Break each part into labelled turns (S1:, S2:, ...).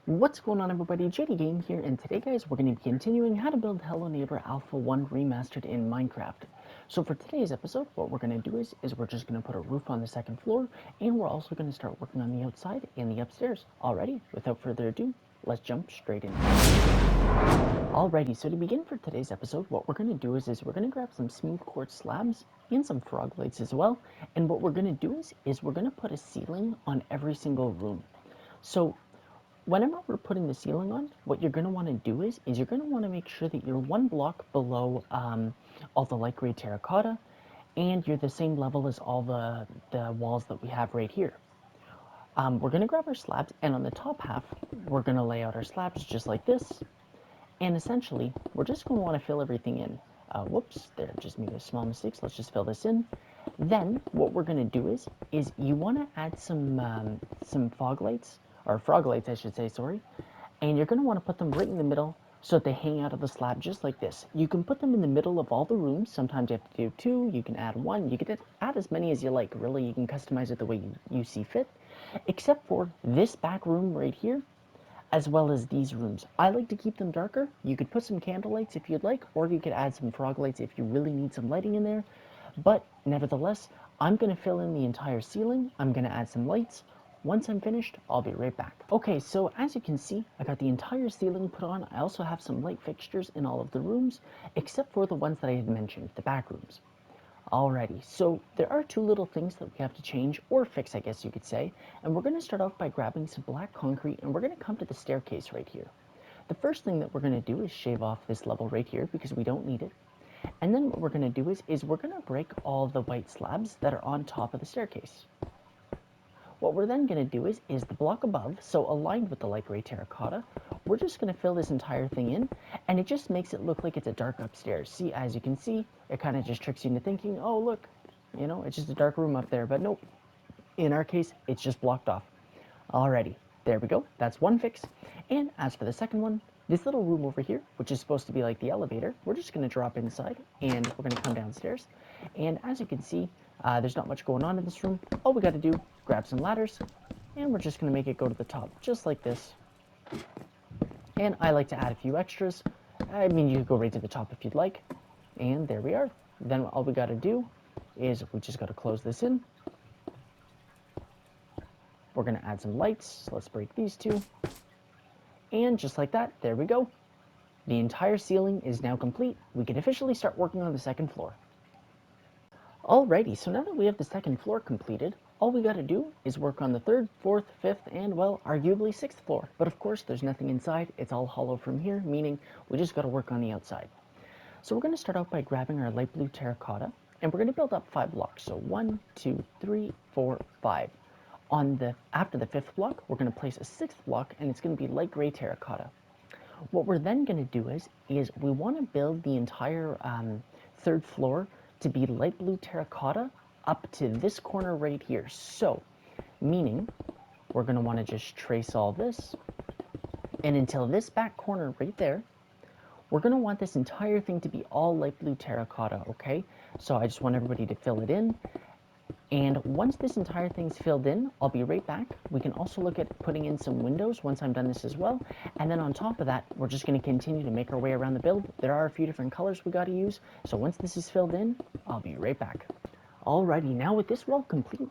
S1: What's going on, everybody? JD Game here, and today guys we're going to be continuing how to build Hello Neighbor Alpha 1 Remastered in Minecraft. So for today's episode, what we're going to do is we're just going to put a roof on the second floor, and we're also going to start working on the outside and the upstairs. Alrighty, without further ado, let's jump straight in. Alrighty, so to begin for today's episode, what we're going to do is we're going to grab some smooth quartz slabs and some frog lights as well, and what we're going to do is we're going to put a ceiling on every single room. So whenever we're putting the ceiling on, what you're going to want to do is you're going to want to make sure that you're one block below all the light gray terracotta, and you're the same level as all the walls that we have right here. We're going to grab our slabs, and on the top half, we're going to lay out our slabs just like this, and essentially, we're just going to want to fill everything in. Whoops, there, just made a small mistake, so let's just fill this in. Then, what we're going to do is you want to add some fog lights, or frog lights I should say, sorry, and you're going to want to put them right in the middle so that they hang out of the slab just like this. You can put them in the middle of all the rooms. Sometimes you have to do 2, you can add 1, you can add as many as you like, really. You can customize it the way you see fit, except for this back room right here, as well as these rooms. I like to keep them darker. You could put some candle lights if you'd like, or you could add some frog lights if you really need some lighting in there. But nevertheless, I'm going to fill in the entire ceiling. I'm going to add some lights. Once I'm finished, I'll be right back. Okay, so as you can see, I got the entire ceiling put on. I also have some light fixtures in all of the rooms, except for the ones that I had mentioned, the back rooms. Alrighty, so there are 2 little things that we have to change, or fix I guess you could say, and we're going to start off by grabbing some black concrete, and we're going to come to the staircase right here. The first thing that we're going to do is shave off this level right here because we don't need it, and then what we're going to do is we're going to break all the white slabs that are on top of the staircase. What we're then going to do is the block above, so aligned with the light gray terracotta, we're just going to fill this entire thing in, and it just makes it look like it's a dark upstairs. See, as you can see, it kind of just tricks you into thinking, oh look, you know, it's just a dark room up there, but nope. In our case, it's just blocked off. Alrighty, there we go, that's one fix. And as for the second one, this little room over here, which is supposed to be like the elevator, we're just going to drop inside, and we're going to come downstairs. And as you can see, there's not much going on in this room. All we got to do, grab some ladders, and we're just going to make it go to the top, just like this. And I like to add a few extras. I mean, you could go right to the top if you'd like. And there we are. Then all we got to do is we just got to close this in. We're going to add some lights. So let's break these 2. And just like that, there we go. The entire ceiling is now complete. We can officially start working on the second floor. Alrighty, so now that we have the second floor completed, all we gotta do is work on the 3rd, 4th, 5th, and, well, arguably 6th floor. But of course, there's nothing inside. It's all hollow from here, meaning we just gotta work on the outside. So we're gonna start out by grabbing our light blue terracotta, and we're gonna build up 5 blocks. So 1, 2, 3, 4, 5. After the 5th block, we're gonna place a 6th block, and it's gonna be light gray terracotta. What we're then going to do is we want to build the entire 3rd floor to be light blue terracotta up to this corner right here. So, meaning we're going to want to just trace all this, and until this back corner right there, we're going to want this entire thing to be all light blue terracotta, okay? So I just want everybody to fill it in. And once this entire thing's filled in, I'll be right back. We can also look at putting in some windows once I'm done this as well. And then on top of that, we're just going to continue to make our way around the build. There are a few different colors we got to use. So once this is filled in, I'll be right back. Alrighty, now with this wall complete,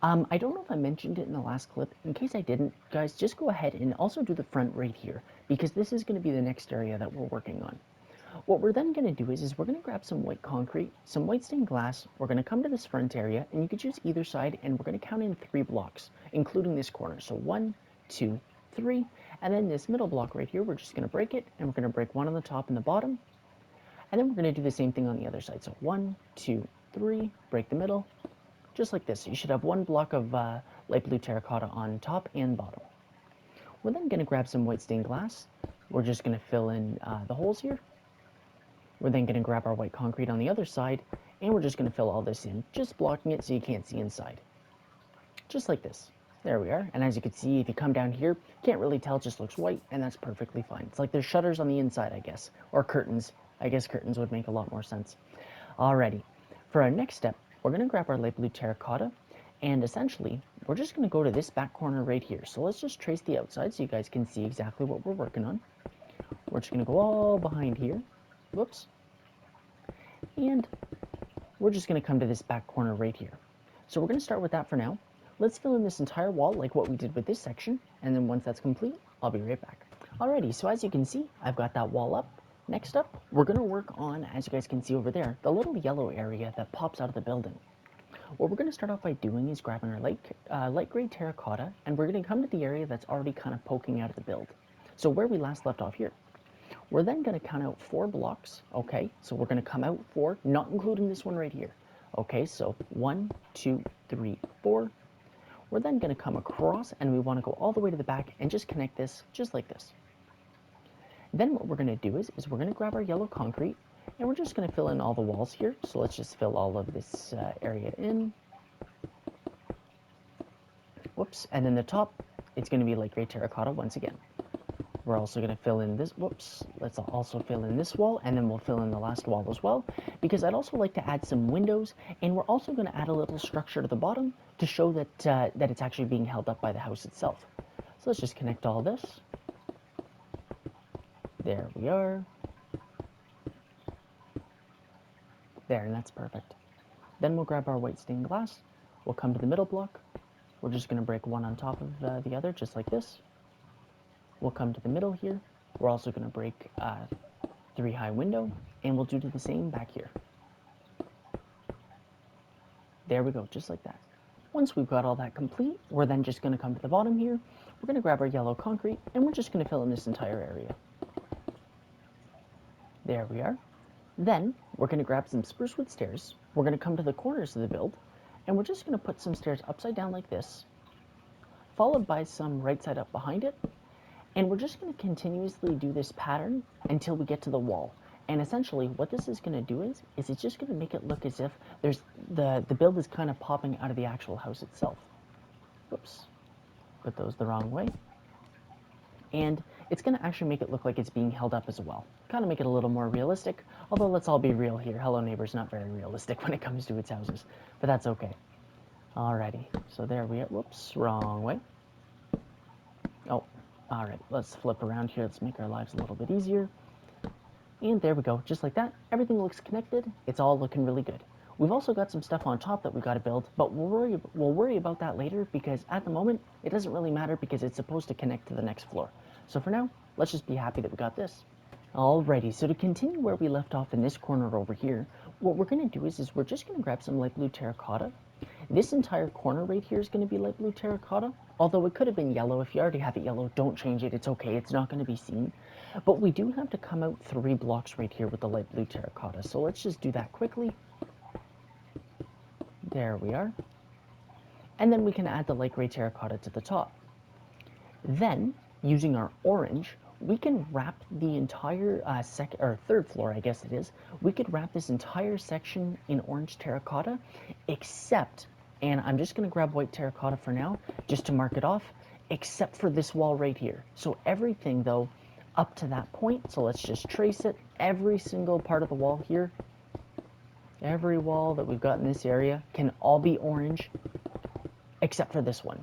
S1: I don't know if I mentioned it in the last clip. In case I didn't, guys, just go ahead and also do the front right here, because this is going to be the next area that we're working on. What we're then going to do is we're going to grab some white concrete, some white stained glass, we're going to come to this front area, and you can choose either side, and we're going to count in 3 blocks, including this corner. So 1, 2, 3, and then this middle block right here, we're just going to break it, and we're going to break 1 on the top and the bottom, and then we're going to do the same thing on the other side. So 1, 2, 3, break the middle, just like this. So you should have 1 block of light blue terracotta on top and bottom. We're then going to grab some white stained glass. We're just going to fill in the holes here. We're then going to grab our white concrete on the other side, and we're just going to fill all this in, just blocking it so you can't see inside. Just like this. There we are. And as you can see, if you come down here, you can't really tell, it just looks white, and that's perfectly fine. It's like there's shutters on the inside, I guess, or curtains. I guess curtains would make a lot more sense. Alrighty. For our next step, we're going to grab our light blue terracotta, And essentially, we're just going to go to this back corner right here. So let's just trace the outside so you guys can see exactly what we're working on. We're just going to go all behind here. Whoops. And we're just going to come to this back corner right here. So we're going to start with that for now. Let's fill in this entire wall like what we did with this section, and then once that's complete, I'll be right back. Alrighty, so as you can see, I've got that wall up. Next up, we're going to work on, as you guys can see over there, the little yellow area that pops out of the building. What we're going to start off by doing is grabbing our light gray terracotta, and we're going to come to the area that's already kind of poking out of the build. So where we last left off here. We're then going to count out 4 blocks, okay? So we're going to come out 4, not including this one right here. Okay, so 1, 2, 3, 4. We're then going to come across, and we want to go all the way to the back and just connect this just like this. Then what we're going to do is we're going to grab our yellow concrete, and we're just going to fill in all the walls here. So let's just fill all of this area in. Whoops, and then the top, it's going to be like gray terracotta once again. We're also going to fill in this, whoops, let's also fill in this wall, and then we'll fill in the last wall as well, because I'd also like to add some windows, and we're also going to add a little structure to the bottom to show that, that it's actually being held up by the house itself. So let's just connect all this. There we are. There, and that's perfect. Then we'll grab our white stained glass, we'll come to the middle block, we're just going to break one on top of the other, just like this. We'll come to the middle here. We're also going to break 3 high window, and we'll do the same back here. There we go, just like that. Once we've got all that complete, we're then just going to come to the bottom here. We're going to grab our yellow concrete, and we're just going to fill in this entire area. There we are. Then we're going to grab some spruce wood stairs. We're going to come to the corners of the build, and we're just going to put some stairs upside down like this, followed by some right side up behind it. And we're just going to continuously do this pattern until we get to the wall. And essentially what this is going to do is it's just going to make it look as if there's the build is kind of popping out of the actual house itself. Whoops, put those the wrong way. And it's going to actually make it look like it's being held up as well. Kind of make it a little more realistic, although let's all be real here. Hello Neighbor's not very realistic when it comes to its houses, but that's okay. Alrighty, so there we are. Whoops, wrong way. Oh. Alright, let's flip around here. Let's make our lives a little bit easier. And there we go, just like that. Everything looks connected. It's all looking really good. We've also got some stuff on top that we got to build, but we'll worry about that later because at the moment, it doesn't really matter because it's supposed to connect to the next floor. So for now, let's just be happy that we got this. Alrighty, so to continue where we left off in this corner over here, what we're going to do is we're just going to grab some light blue terracotta. This entire corner right here is going to be light blue terracotta, although it could have been yellow. If you already have it yellow, don't change it. It's okay. It's not going to be seen. But we do have to come out 3 blocks right here with the light blue terracotta. So let's just do that quickly. There we are. And then we can add the light gray terracotta to the top. Then, using our orange, we can wrap the entire third floor, I guess it is. We could wrap this entire section in orange terracotta, except, and I'm just going to grab white terracotta for now, just to mark it off, except for this wall right here. So everything, though, up to that point, so let's just trace it, every single part of the wall here, every wall that we've got in this area can all be orange, except for this one.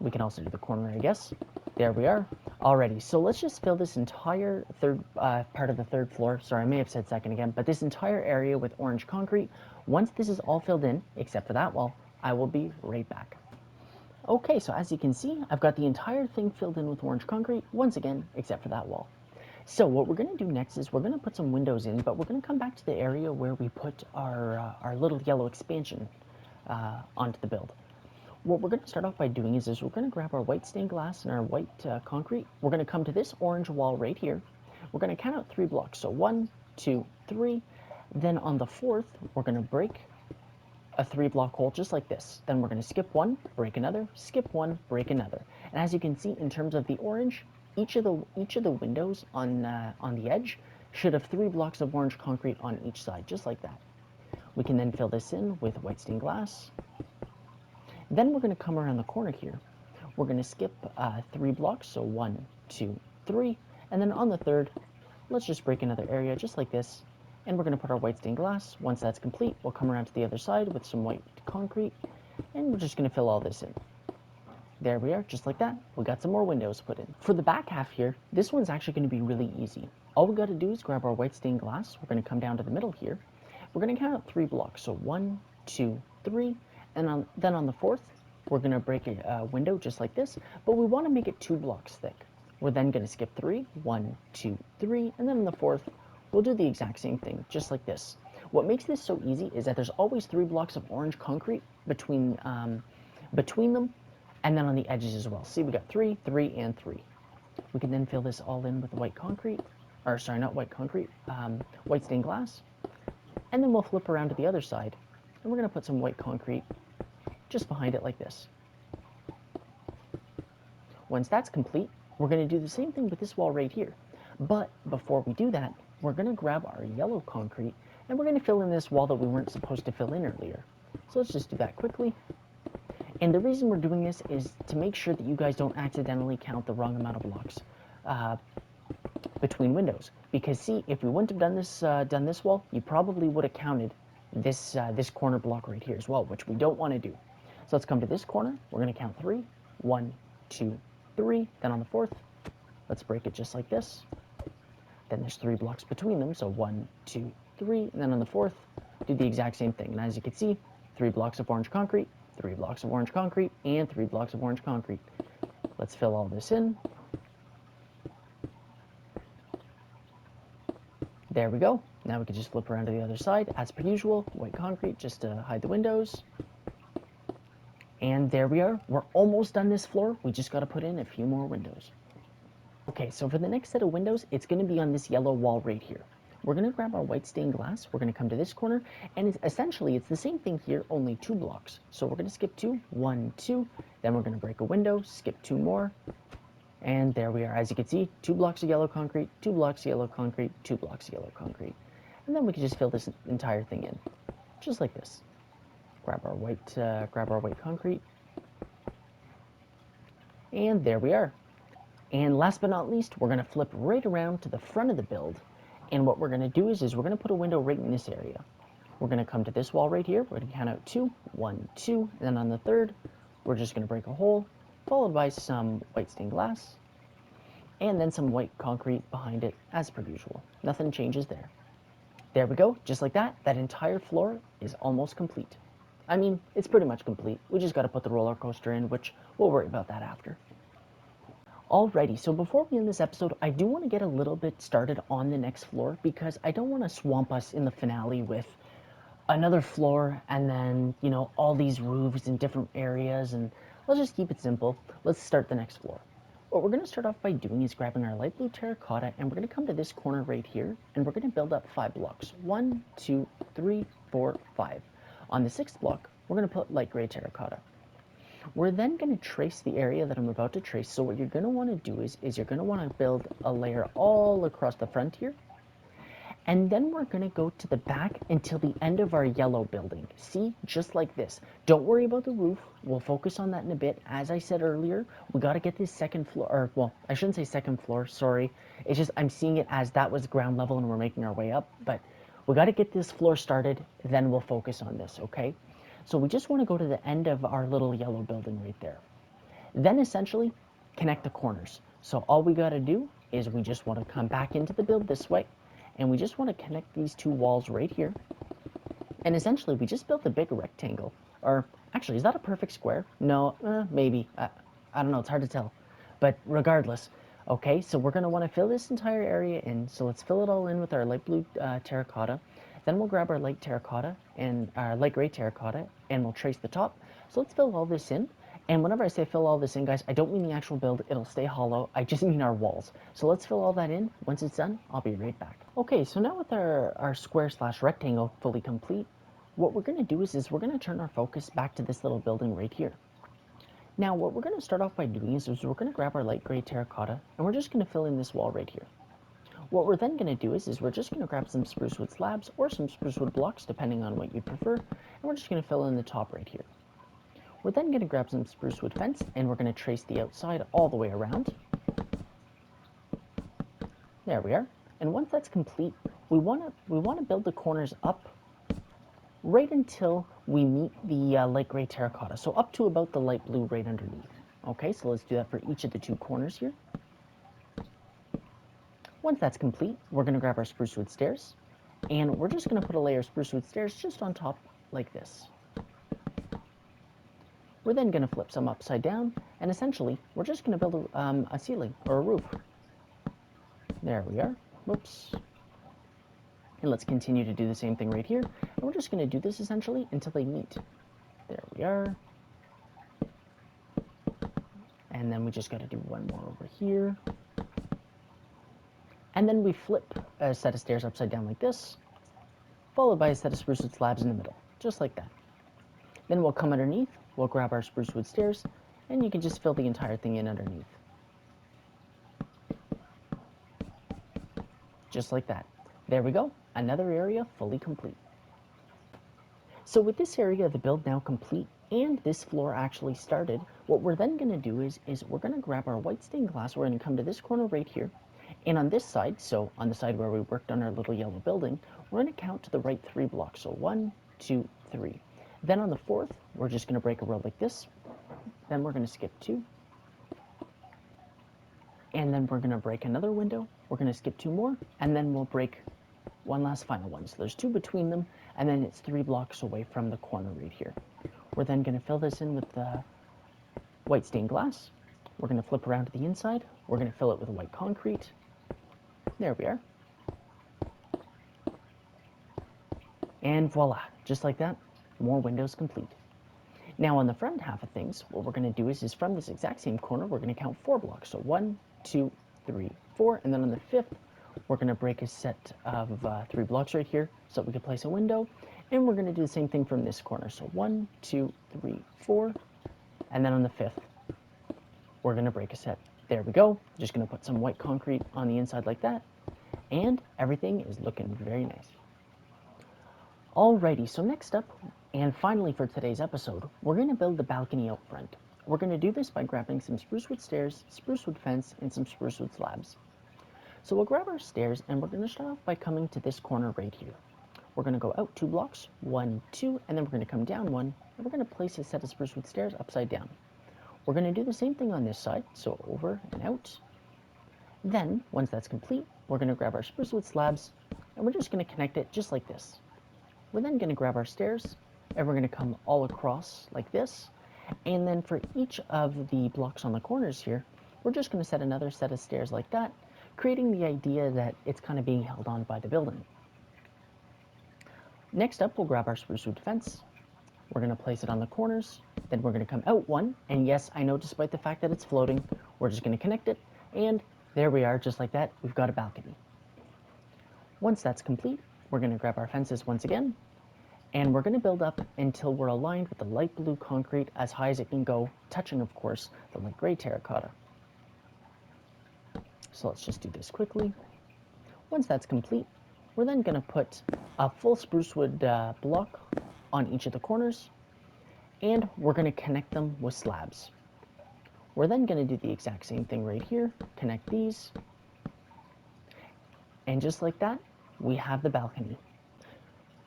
S1: We can also do the corner, I guess. There we are. Alrighty, so let's just fill this entire third part of the third floor. Sorry, I may have said second again, but this entire area with orange concrete. Once this is all filled in, except for that wall, I will be right back. Okay, so as you can see, I've got the entire thing filled in with orange concrete, once again, except for that wall. So what we're going to do next is we're going to put some windows in, but we're going to come back to the area where we put our little yellow expansion onto the build. What we're going to start off by doing is we're going to grab our white stained glass and our white concrete. We're going to come to this orange wall right here. We're going to count out 3 blocks. So 1, 2, 3. Then on the 4th, we're going to break a 3-block hole just like this. Then we're going to skip 1, break another, skip 1, break another. And as you can see, in terms of the orange, each of the windows on the edge should have 3 blocks of orange concrete on each side, just like that. We can then fill this in with white stained glass. Then we're going to come around the corner here. We're going to skip 3 blocks, so 1, 2, 3, and then on the 3rd, let's just break another area just like this, and we're going to put our white stained glass. Once that's complete, we'll come around to the other side with some white concrete, and we're just going to fill all this in. There we are, just like that. We got some more windows put in. For the back half here, this one's actually going to be really easy. All we got to do is grab our white stained glass. We're going to come down to the middle here. We're going to count out 3 blocks. So 1, 2, 3, and then on the 4th, we're going to break a window just like this, but we want to make it 2 blocks thick. We're then going to skip 3, 1, 2, 3, and then on the 4th, we'll do the exact same thing, just like this. What makes this so easy is that there's always 3 blocks of orange concrete between them, and then on the edges as well. See, we got 3, 3, and 3. We can then fill this all in with white concrete, or sorry, not white concrete, white stained glass, and then we'll flip around to the other side, and we're going to put some white concrete just behind it like this. Once that's complete, we're going to do the same thing with this wall right here. But before we do that, we're going to grab our yellow concrete, and we're going to fill in this wall that we weren't supposed to fill in earlier. So let's just do that quickly. And the reason we're doing this is to make sure that you guys don't accidentally count the wrong amount of blocks between windows. Because see, if we wouldn't have done this wall, you probably would have counted this corner block right here as well, which we don't want to do. So let's come to this corner. We're going to count 3. 1, 2, 3. Then on the 4th, let's break it just like this. Then there's 3 blocks between them, so 1, 2, 3. And then on the 4th, do the exact same thing. And as you can see, 3 blocks of orange concrete, 3 blocks of orange concrete, and 3 blocks of orange concrete. Let's fill all this in. There we go. Now we can just flip around to the other side, as per usual, white concrete just to hide the windows. And there we are. We're almost done this floor. We just got to put in a few more windows. Okay, so for the next set of windows, it's going to be on this yellow wall right here. We're going to grab our white stained glass. We're going to come to this corner, and essentially it's the same thing here, only 2 blocks. So we're going to skip 2, 1, 2. Then we're going to break a window, skip 2 more. And there we are. As you can see, 2 blocks of yellow concrete, 2 blocks of yellow concrete, 2 blocks of yellow concrete. And then we can just fill this entire thing in, just like this. Grab our white concrete. And there we are. And last but not least, we're going to flip right around to the front of the build. And what we're going to do is we're going to put a window right in this area. We're going to come to this wall right here. We're going to count out 2, 1, 2. And then on the 3rd, we're just going to break a hole, followed by some white stained glass, and then some white concrete behind it, as per usual. Nothing changes there. There we go. Just like that, that entire floor is almost complete. I mean, it's pretty much complete. We just got to put the roller coaster in, which we'll worry about that after. Alrighty, so before we end this episode, I do want to get a little bit started on the next floor because I don't want to swamp us in the finale with another floor and then, you know, all these roofs in different areas, and let's just keep it simple. Let's start the next floor. What we're going to start off by doing is grabbing our light blue terracotta, and we're going to come to this corner right here, and we're going to build up 5 blocks. 1, 2, 3, 4, 5. On the 6th block, we're going to put light gray terracotta. We're then going to trace the area that I'm about to trace. So what you're going to want to do is you're going to want to build a layer all across the front here. And then we're going to go to the back until the end of our yellow building. See, just like this. Don't worry about the roof. We'll focus on that in a bit. As I said earlier, we got to get this second floor, or well, I shouldn't say second floor, sorry. It's just I'm seeing it as that was ground level and we're making our way up. But we got to get this floor started, then we'll focus on this, okay? So we just want to go to the end of our little yellow building right there. Then essentially connect the corners. So all we got to do is we just want to come back into the build this way, and we just want to connect these 2 walls right here. And essentially we just built a big rectangle. Or actually, is that a perfect square? No, maybe. I don't know, it's hard to tell. But regardless, okay, so we're going to want to fill this entire area in. So let's fill it all in with our light blue terracotta. Then we'll grab our light terracotta and our light gray terracotta, and we'll trace the top. So let's fill all this in. And whenever I say fill all this in, guys, I don't mean the actual build. It'll stay hollow. I just mean our walls. So let's fill all that in. Once it's done, I'll be right back. Okay, so now with our square slash rectangle fully complete, what we're going to do is we're going to turn our focus back to this little building right here. Now, what we're going to start off by doing is we're going to grab our light gray terracotta, and we're just going to fill in this wall right here. What we're then going to do is we're just going to grab some spruce wood slabs or some spruce wood blocks, depending on what you prefer, and we're just going to fill in the top right here. We're then going to grab some spruce wood fence, and we're going to trace the outside all the way around. There we are. And once that's complete, we want to build the corners up right until we meet the light gray terracotta. So up to about the light blue right underneath. Okay, so let's do that for each of the two corners here. Once that's complete, we're going to grab our spruce wood stairs, and we're just going to put a layer of spruce wood stairs just on top like this. We're then going to flip some upside down, and essentially, we're just going to build a ceiling or a roof. There we are. Whoops. And let's continue to do the same thing right here. And we're just going to do this essentially until they meet. There we are. And then we just got to do one more over here. And then we flip a set of stairs upside down like this, followed by a set of spruce wood slabs in the middle, just like that. Then we'll come underneath, we'll grab our spruce wood stairs, and you can just fill the entire thing in underneath. Just like that. There we go, another area fully complete. So with this area of the build now complete, and this floor actually started, what we're then going to do is we're going to grab our white stained glass, we're going to come to this corner right here, and on this side, so on the side where we worked on our little yellow building, we're going to count to the right 3 blocks, so 1, 2, 3. Then on the 4th, we're just going to break a row like this, then we're going to skip 2, and then we're going to break another window, we're going to skip 2 more, and then we'll break one last final one. So there's 2 between them, and then it's 3 blocks away from the corner right here. We're then going to fill this in with the white stained glass. We're going to flip around to the inside. We're going to fill it with white concrete. There we are. And voila, just like that, more windows complete. Now on the front half of things, what we're going to do is from this exact same corner, we're going to count 4 blocks. So 1, 2, 3, 4, and then on the 5th, we're going to break a set of 3 blocks right here so that we can place a window. And we're going to do the same thing from this corner. So 1, 2, 3, 4, and then on the 5th, we're going to break a set. There we go. Just going to put some white concrete on the inside like that. And everything is looking very nice. Alrighty, so next up, and finally for today's episode, we're going to build the balcony out front. We're going to do this by grabbing some spruce wood stairs, spruce wood fence, and some spruce wood slabs. So we'll grab our stairs, and we're going to start off by coming to this corner right here. We're going to go out 2 blocks, 1, 2, and then we're going to come down 1, and we're going to place a set of spruce wood stairs upside down. We're going to do the same thing on this side, so over and out. Then, once that's complete, we're going to grab our spruce wood slabs, and we're just going to connect it just like this. We're then going to grab our stairs, and we're going to come all across like this, and then for each of the blocks on the corners here, we're just going to set another set of stairs like that, creating the idea that it's kind of being held on by the building. Next up, we'll grab our spruce wood fence. We're going to place it on the corners, then we're going to come out 1, and yes, I know despite the fact that it's floating, we're just going to connect it, and there we are, just like that, we've got a balcony. Once that's complete, we're going to grab our fences once again, and we're going to build up until we're aligned with the light blue concrete as high as it can go, touching, of course, the light gray terracotta. So let's just do this quickly. Once that's complete, we're then going to put a full spruce wood block on each of the corners, and we're going to connect them with slabs. We're then going to do the exact same thing right here, connect these, and just like that, we have the balcony.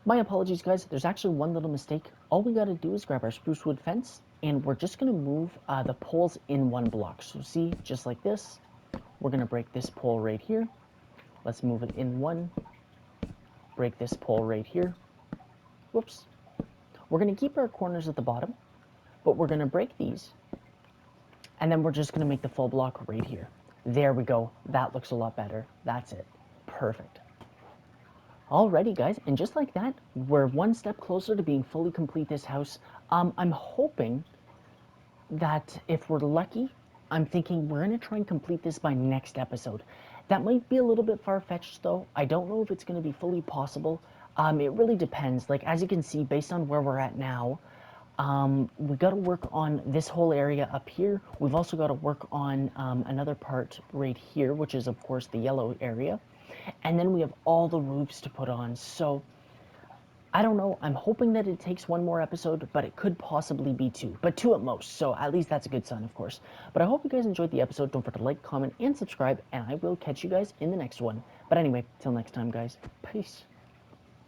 S1: My apologies, guys, there's actually one little mistake. All we got to do is grab our spruce wood fence, and we're just going to move the poles in 1 block. So see, just like this, we're going to break this pole right here. Let's move it in 1, break this pole right here. Whoops. We're going to keep our corners at the bottom, but we're going to break these, and then we're just going to make the full block right here. There we go. That looks a lot better. That's it. Perfect. Alrighty, guys, and just like that, we're 1 step closer to being fully complete this house. I'm hoping that if we're lucky, I'm thinking we're going to try and complete this by next episode. That might be a little bit far-fetched, though. I don't know if it's going to be fully possible. It really depends. Like, as you can see, based on where we're at now, we got to work on this whole area up here. We've also got to work on another part right here, which is, of course, the yellow area. And then we have all the roofs to put on. So, I don't know. I'm hoping that it takes 1 more episode, but it could possibly be 2. But 2 at most. So, at least that's a good sign, of course. But I hope you guys enjoyed the episode. Don't forget to like, comment, and subscribe. And I will catch you guys in the next one. But anyway, till next time, guys. Peace.